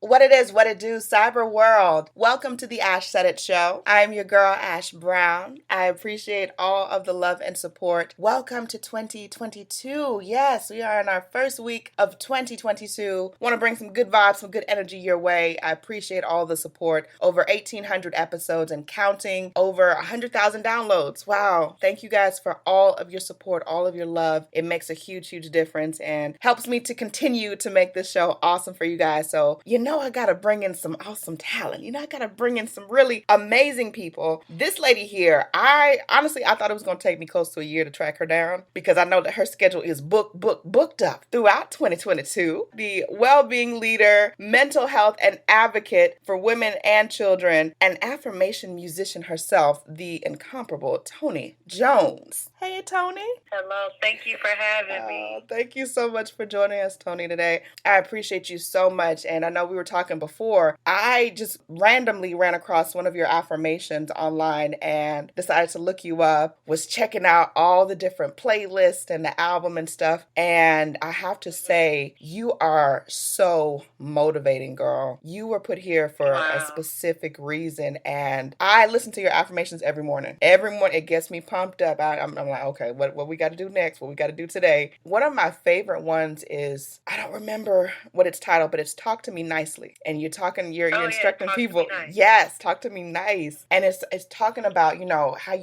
What it is, what it do, cyber world. Welcome to the Ash Said It Show. I am your girl, Ash Brown. I appreciate all of the love and support. Welcome to 2022. Yes, we are in our first week of 2022. Want to bring some good vibes, some good energy your way. I appreciate all the support. Over 1,800 episodes and counting. Over 100,000 downloads. Wow. Thank you guys for all of your support, all of your love. It makes a huge, huge difference and helps me to continue to make this show awesome for you guys. So, I gotta bring in some awesome talent. I gotta bring in some really amazing people. This lady here, I thought it was gonna take me close to a year to track her down because I know that her schedule is booked up throughout 2022. The well-being leader, mental health and advocate for women and children, and affirmation musician herself, the incomparable Toni Jones. Hey, Toni. Hello, thank you for having me. Thank you so much for joining us, Toni, today. I appreciate you so much. And I know we were talking before. I just randomly ran across one of your affirmations online and decided to look you up, was checking out all the different playlists and the album and stuff. And I have to say, you are so motivating, girl. You were put here for a specific reason. And I listen to your affirmations every morning. Every morning, it gets me pumped up. I'm like, okay, what we got to do next? What we got to do today? One of my favorite ones is, I don't remember what it's titled, but it's Talk to Me Nicely. And you're instructing people. Nice. Yes, talk to me nice. And it's talking about, how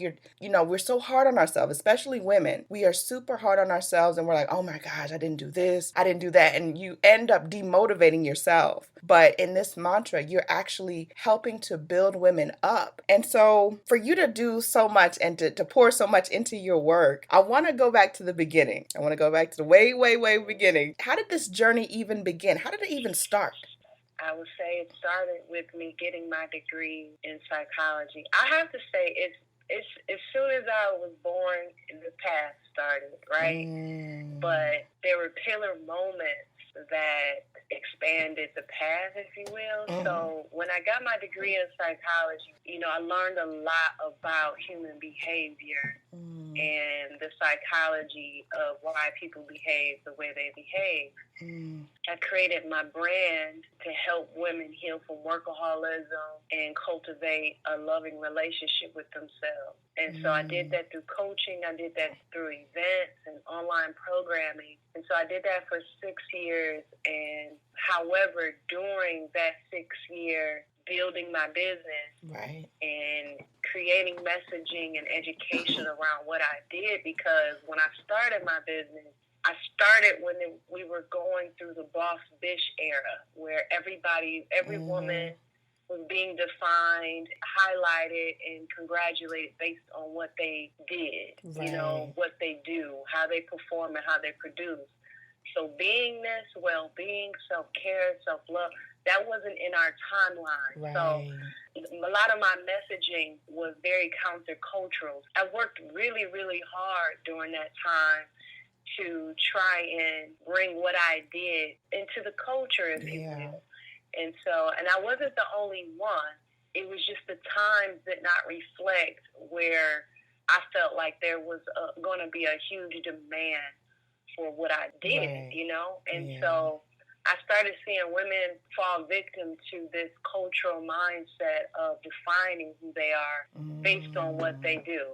we're so hard on ourselves, especially women. We are super hard on ourselves and we're like, oh my gosh, I didn't do this, I didn't do that. And you end up demotivating yourself. But in this mantra, you're actually helping to build women up. And so for you to do so much and to pour so much into your work, I want to go back to the beginning. I want to go back to the way, way, way beginning. How did this journey even begin? How did it even start? I would say it started with me getting my degree in psychology. I have to say it's as soon as I was born, the path started, right? But there were pillar moments that expanded the path, if you will. So when I got my degree in psychology, I learned a lot about human behavior and the psychology of why people behave the way they behave. I created my brand to help women heal from workaholism and cultivate a loving relationship with themselves. And so I did that through coaching. I did that through events and online programming. And so I did that for 6 years. And however, during that 6-year building my business and creating messaging and education around what I did, because when I started my business, I started when we were going through the boss bitch era, where every woman was being defined, highlighted, and congratulated based on what they did, what they do, how they perform, and how they produce. So beingness, well-being, self-care, self-love, that wasn't in our timeline. So a lot of my messaging was very countercultural. I worked really, really hard during that time to try and bring what I did into the culture, if you will. And I wasn't the only one. It was just the times did not reflect where I felt like there was going to be a huge demand for what I did, And so I started seeing women fall victim to this cultural mindset of defining who they are based on what they do.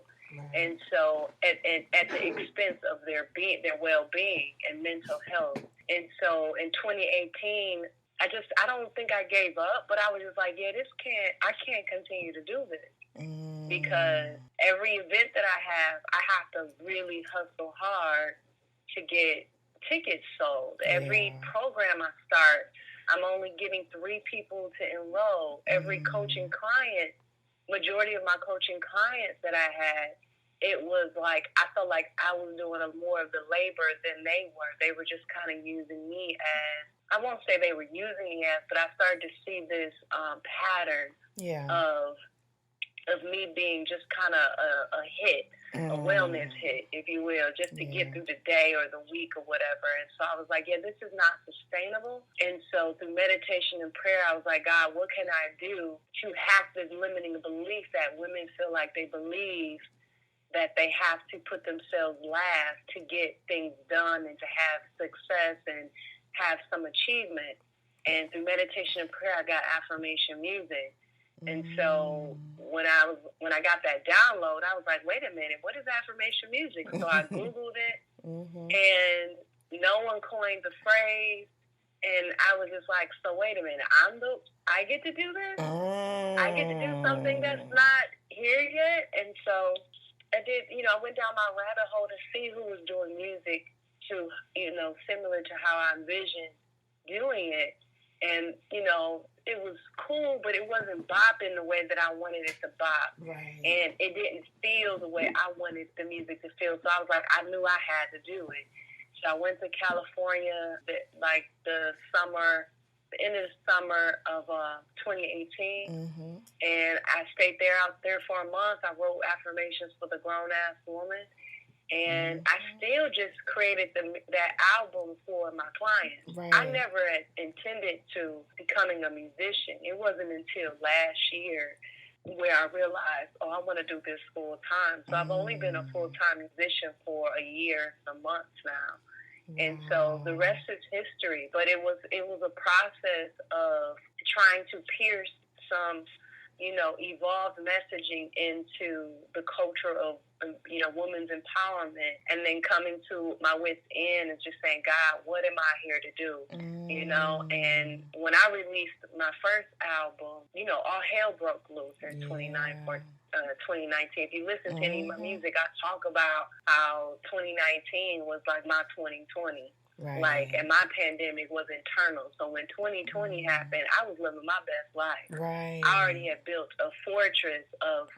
And so at the expense of their well-being and mental health. And so in 2018, I don't think I gave up, but I was just like, I can't continue to do this. Because every event that I have to really hustle hard to get tickets sold. Every program I start, I'm only getting 3 people to enroll. Every coaching client, majority of my coaching clients that I had, it was like I felt like I was doing more of the labor than they were. They were just kind of using me as, I won't say they were using me as, but I started to see this pattern of me being just kind of a hit, a wellness hit, if you will, just to get through the day or the week or whatever. And so I was like, this is not sustainable. And so through meditation and prayer, I was like, God, what can I do to hack this limiting belief that women feel like they believe that they have to put themselves last to get things done and to have success and have some achievement. And through meditation and prayer, I got affirmation music. And so when I got that download, I was like, wait a minute, what is affirmation music? So I Googled it, and no one coined the phrase. And I was just like, so wait a minute, I get to do this? I get to do something that's not here yet? And so I did, I went down my rabbit hole to see who was doing music to, similar to how I envisioned doing it. And, it was cool, but it wasn't bopping the way that I wanted it to bop. Right. And it didn't feel the way I wanted the music to feel. So I was like, I knew I had to do it. So I went to California, the end of the summer of 2018. And I stayed out there for a month. I wrote affirmations for the grown-ass woman. And I still just created that album for my clients. Right. I never had intended to becoming a musician. It wasn't until last year where I realized, I want to do this full time. So I've only been a full-time musician for a year and a month now. Wow. And so the rest is history. But it was a process of trying to pierce some, evolved messaging into the culture of, women's empowerment, and then coming to my wits end and just saying, God, what am I here to do? And when I released my first album, all hell broke loose in 2019. If you listen to any of my music, I talk about how 2019 was like my 2020. Right. And my pandemic was internal. So when 2020 happened, I was living my best life. Right. I already had built a fortress of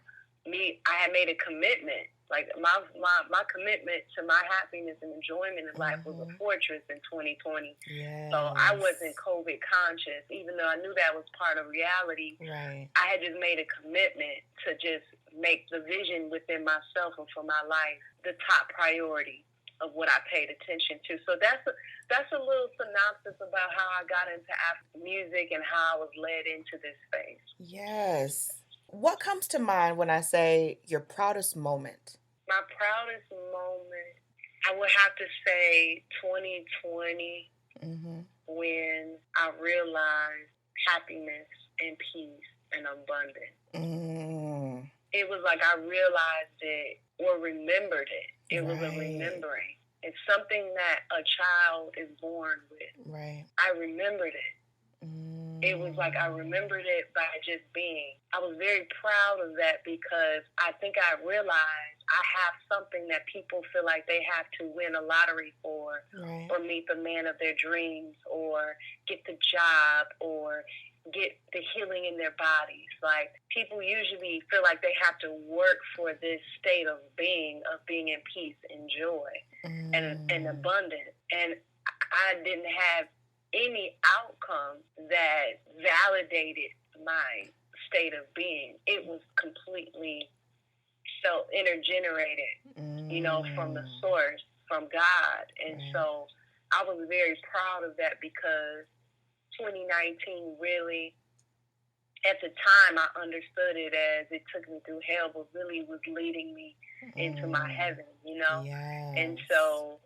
me. I had made a commitment. Like my commitment to my happiness and enjoyment in life was a fortress in 2020. Yes. So I wasn't COVID conscious, even though I knew that was part of reality. Right. I had just made a commitment to just make the vision within myself and for my life the top priority of what I paid attention to. So that's a little synopsis about how I got into music and how I was led into this space. Yes. What comes to mind when I say your proudest moment? My proudest moment, I would have to say 2020, when I realized happiness and peace and abundance. It was like I realized it or remembered it. It was a remembering. It's something that a child is born with. Right. I remembered it. It was like I remembered it by just being. I was very proud of that because I think I realized I have something that people feel like they have to win a lottery for, or meet the man of their dreams, or get the job, or get the healing in their bodies. Like, people usually feel like they have to work for this state of being in peace and joy and abundance. And I didn't have any outcome that validated my state of being. It was completely self-intergenerated, from the source, from God. And so I was very proud of that because 2019 really, at the time, I understood it as it took me through hell, but really was leading me into my heaven, Yes. And so,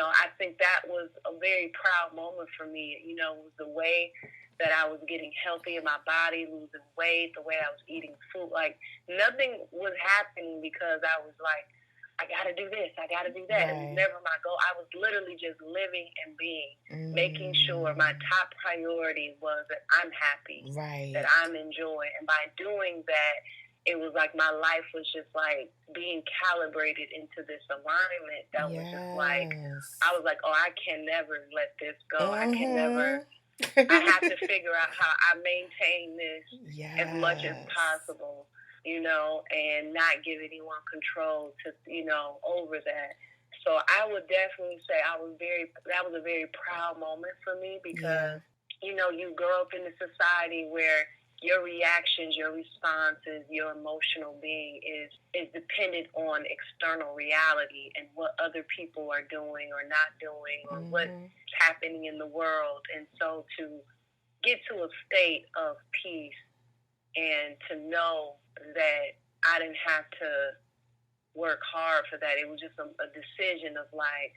I think that was a very proud moment for me. It was the way that I was getting healthy in my body, losing weight, the way I was eating food. Like, nothing was happening because I was like, I got to do this, I got to do that. Right. It was never my goal. I was literally just living and being, making sure my top priority was that I'm happy, that I'm enjoying. And by doing that, it was like my life was just like being calibrated into this alignment that was just like, I was like, I can never let this go. I can never, I have to figure out how I maintain this as much as possible, and not give anyone control to, over that. So I would definitely say that was a very proud moment for me because, you grow up in a society where your reactions, your responses, your emotional being is dependent on external reality and what other people are doing or not doing or what's happening in the world. And so to get to a state of peace and to know that I didn't have to work hard for that. It was just a decision of like,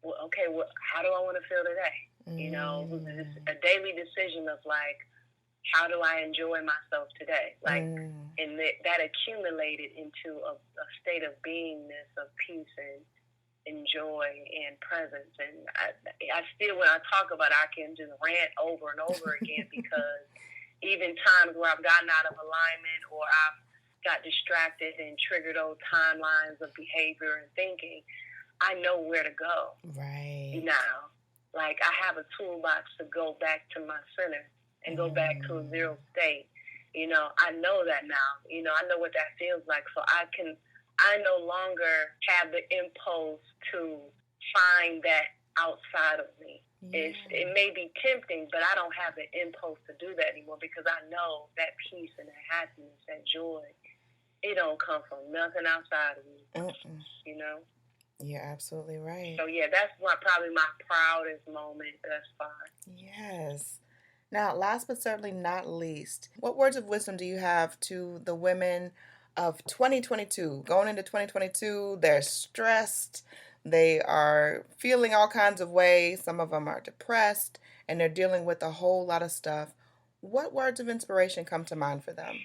well, okay, how do I want to feel today? You know, it's a daily decision of like, how do I enjoy myself today? Like, and that accumulated into a state of beingness, of peace and joy and presence. And I still, when I talk about it, I can just rant over and over again because even times where I've gotten out of alignment or I've got distracted and triggered old timelines of behavior and thinking, I know where to go. Right. Now, like I have a toolbox to go back to my center and go back to a zero state. You know, I know that now. You know, I know what that feels like. So I no longer have the impulse to find that outside of me. Yeah. It may be tempting, but I don't have the impulse to do that anymore because I know that peace and that happiness, that joy, it don't come from nothing outside of me. You know? You're absolutely right. So yeah, that's probably my proudest moment thus far. Yes. Now, last but certainly not least, what words of wisdom do you have to the women of 2022? Going into 2022, they're stressed, they are feeling all kinds of ways, some of them are depressed, and they're dealing with a whole lot of stuff. What words of inspiration come to mind for them?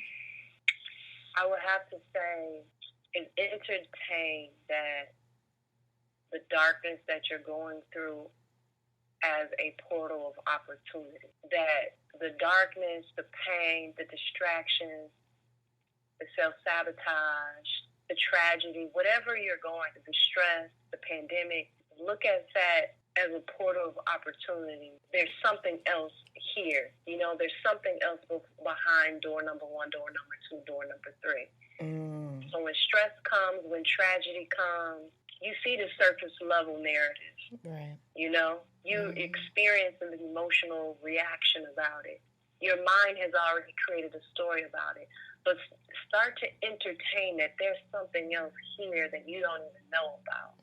I would have to say, entertain that the darkness that you're going through as a portal of opportunity. That the darkness, the pain, the distractions, the self-sabotage, the tragedy, whatever you're going through, the stress, the pandemic, look at that as a portal of opportunity. There's something else here. You know, there's something else behind door number 1, door number 2, door number 3. So when stress comes, when tragedy comes, you see the surface level narrative. Right. You know, you experience an emotional reaction about it. Your mind has already created a story about it. But start to entertain that there's something else here that you don't even know about.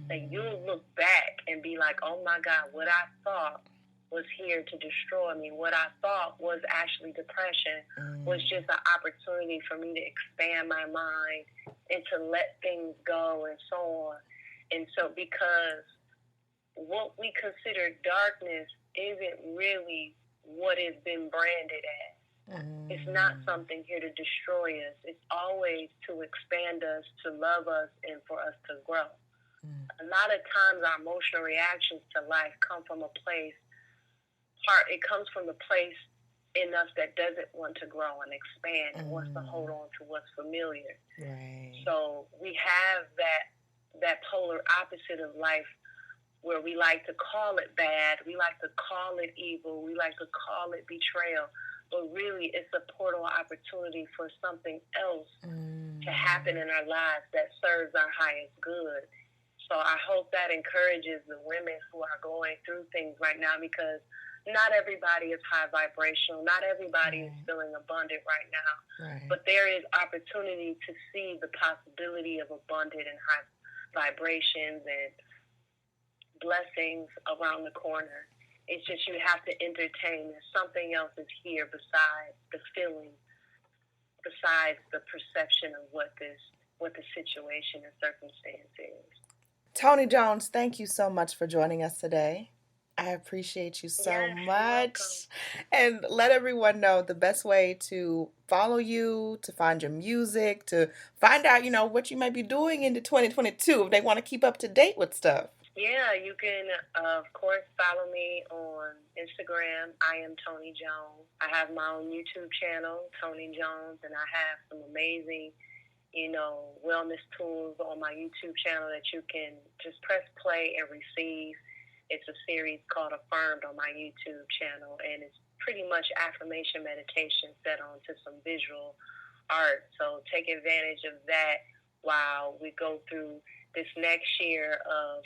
That you'll look back and be like, oh my God, what I thought was here to destroy me. What I thought was actually depression was just an opportunity for me to expand my mind and to let things go and so on. And so because what we consider darkness isn't really what it's been branded as. It's not something here to destroy us. It's always to expand us, to love us, and for us to grow. A lot of times our emotional reactions to life come from a place, it comes from the place in us that doesn't want to grow and expand and wants to hold on to what's familiar. Right. So we have that polar opposite of life where we like to call it bad, we like to call it evil, we like to call it betrayal, but really it's a portal opportunity for something else to happen in our lives that serves our highest good. So I hope that encourages the women who are going through things right now, because not everybody is high vibrational, not everybody is feeling abundant right now, but there is opportunity to see the possibility of abundant and high vibrations and blessings around the corner. It's just you have to entertain that something else is here besides the feeling, besides the perception of what the situation and circumstance is. Toni Jones, thank you so much for joining us today. I appreciate you so much. And let everyone know the best way to follow you, to find your music, to find out, what you might be doing into 2022 if they want to keep up to date with stuff. Yeah, you can, of course, follow me on Instagram. I am Toni Jones. I have my own YouTube channel, Toni Jones, and I have some amazing, wellness tools on my YouTube channel that you can just press play and receive. It's a series called Affirmed on my YouTube channel, and it's pretty much affirmation meditation set onto some visual art. So take advantage of that while we go through this next year of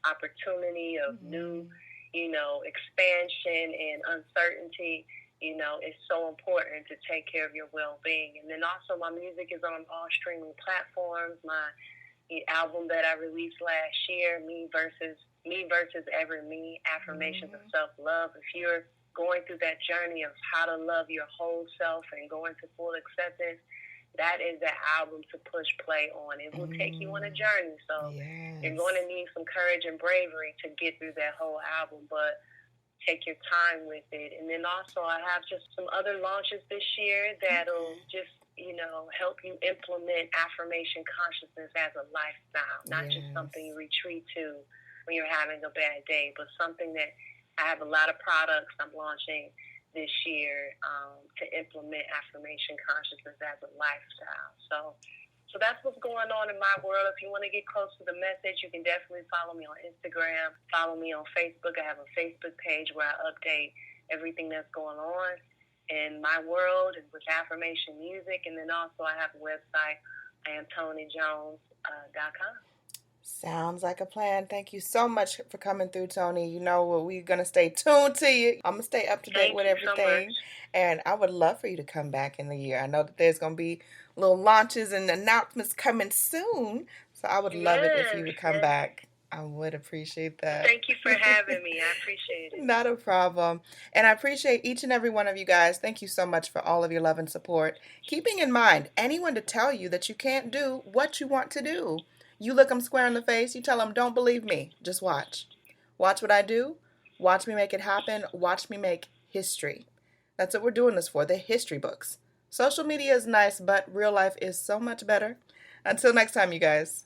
opportunity, of new, expansion and uncertainty. It's so important to take care of your well-being. And then also my music is on all streaming platforms. My album that I released last year, Me versus Ever Me, Affirmations of Self-Love. If you're going through that journey of how to love your whole self and going to full acceptance, that is the album to push play on. It will take you on a journey. So you're going to need some courage and bravery to get through that whole album. But take your time with it. And then also I have just some other launches this year that'll just, help you implement affirmation consciousness as a lifestyle, not just something you retreat to when you're having a bad day, but something that I have a lot of products I'm launching this year to implement affirmation consciousness as a lifestyle. So that's what's going on in my world. If you want to get close to the message, you can definitely follow me on Instagram, follow me on Facebook. I have a Facebook page where I update everything that's going on in my world and with affirmation music. And then also I have a website. I am ToniJones.com. Sounds like a plan. Thank you so much for coming through, Toni. You know what, we're going to stay tuned to you. I'm going to stay up to date with everything. And I would love for you to come back in the year. I know that there's going to be little launches and announcements coming soon. So I would love it if you would come back. I would appreciate that. Thank you for having me. I appreciate it. Not a problem. And I appreciate each and every one of you guys. Thank you so much for all of your love and support. Keeping in mind, anyone to tell you that you can't do what you want to do. You look them square in the face, you tell them, don't believe me. Just watch. Watch what I do. Watch me make it happen. Watch me make history. That's what we're doing this for, the history books. Social media is nice, but real life is so much better. Until next time, you guys.